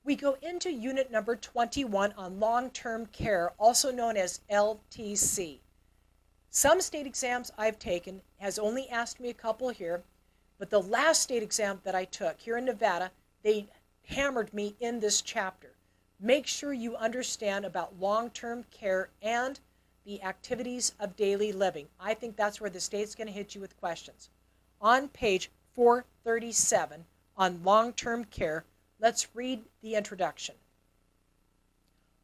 We go into unit number 21 on long-term care, also known as LTC. Some state exams I've taken has only asked me a couple here, but the last state exam that I took here in Nevada, they hammered me in this chapter. Make sure you understand about long-term care and the activities of daily living. I think that's where the state's going to hit you with questions. On page 437 on long-term care, let's read the introduction.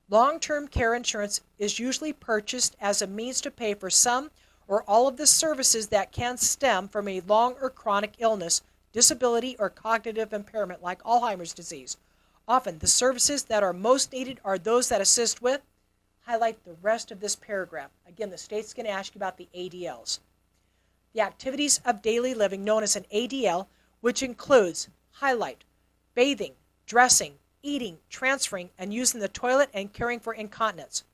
Long-term care insurance is usually purchased as a means to pay for some or all of the services that can stem from a long or chronic illness, disability, or cognitive impairment like Alzheimer's disease. Often, the services that are most needed are those that assist with. Highlight the rest of this paragraph. Again, the state's going to ask you about the ADLs. The activities of daily living known as an ADL, which includes, highlight, bathing, dressing, eating, transferring, and using the toilet and caring for incontinence.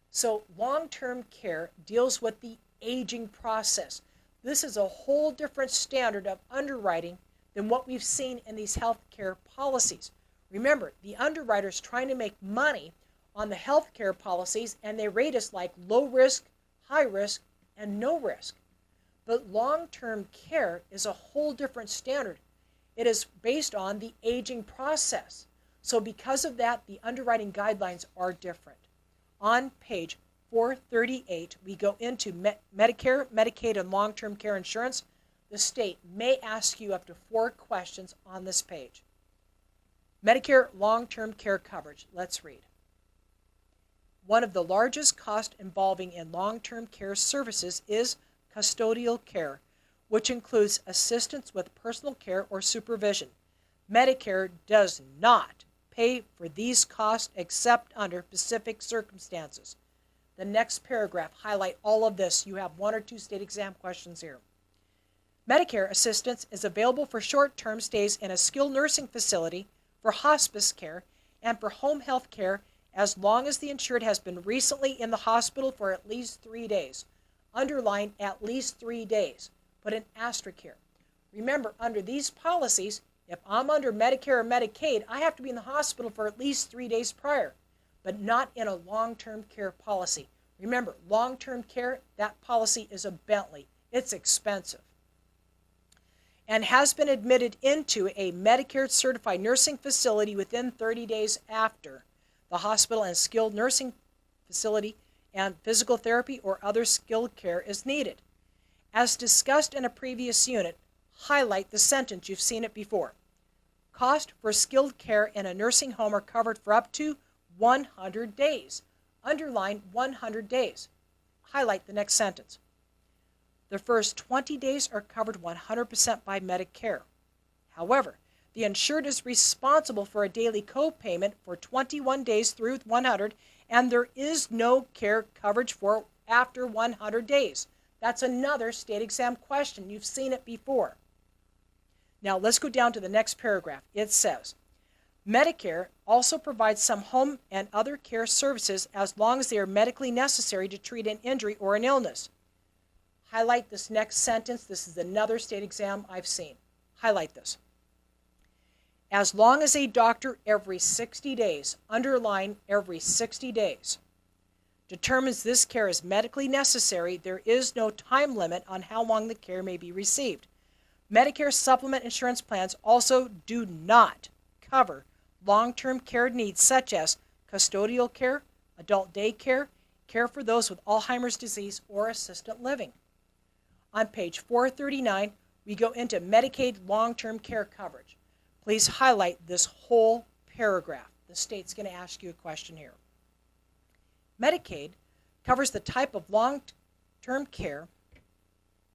So long-term care deals with the aging process. This is a whole different standard of underwriting than what we've seen in these health care policies. Remember, the underwriter's trying to make money on the health care policies, and they rate us like low risk, high risk, and no risk. But long-term care is a whole different standard. It is based on the aging process. So because of that, the underwriting guidelines are different. On page 438, we go into Medicare, Medicaid, and long-term care insurance. The state may ask you up to 4 questions on this page. Medicare long-term care coverage. Let's read. One of the largest costs involving in long-term care services is custodial care, which includes assistance with personal care or supervision. Medicare does not pay for these costs except under specific circumstances. The next paragraph highlight all of this. You have 1 or 2 state exam questions here. Medicare assistance is available for short-term stays in a skilled nursing facility, for hospice care, and for home health care as long as the insured has been recently in the hospital for at least 3 days. Underline at least 3 days. Put an asterisk here. Remember, under these policies, if I'm under Medicare or Medicaid, I have to be in the hospital for at least 3 days prior, but not in a long-term care policy. Remember, long-term care, that policy is a Bentley. It's expensive. And has been admitted into a Medicare certified nursing facility within 30 days after the hospital and skilled nursing facility and physical therapy or other skilled care is needed. As discussed in a previous unit, highlight the sentence, you've seen it before. Costs for skilled care in a nursing home are covered for up to 100 days. Underline 100 days. Highlight the next sentence. The first 20 days are covered 100% by Medicare. However, the insured is responsible for a daily co-payment for 21 days through 100, and there is no care coverage for after 100 days. That's another state exam question. You've seen it before. Now let's go down to the next paragraph. It says, Medicare also provides some home and other care services as long as they are medically necessary to treat an injury or an illness. Highlight this next sentence. This is another state exam I've seen. Highlight this. As long as a doctor every 60 days, underline every 60 days, determines this care is medically necessary, there is no time limit on how long the care may be received. Medicare supplement insurance plans also do not cover long-term care needs such as custodial care, adult day care, care for those with Alzheimer's disease, or assisted living. On page 439, we go into Medicaid long-term care coverage. Please highlight this whole paragraph. The state's going to ask you a question here. Medicaid covers the type of long-term care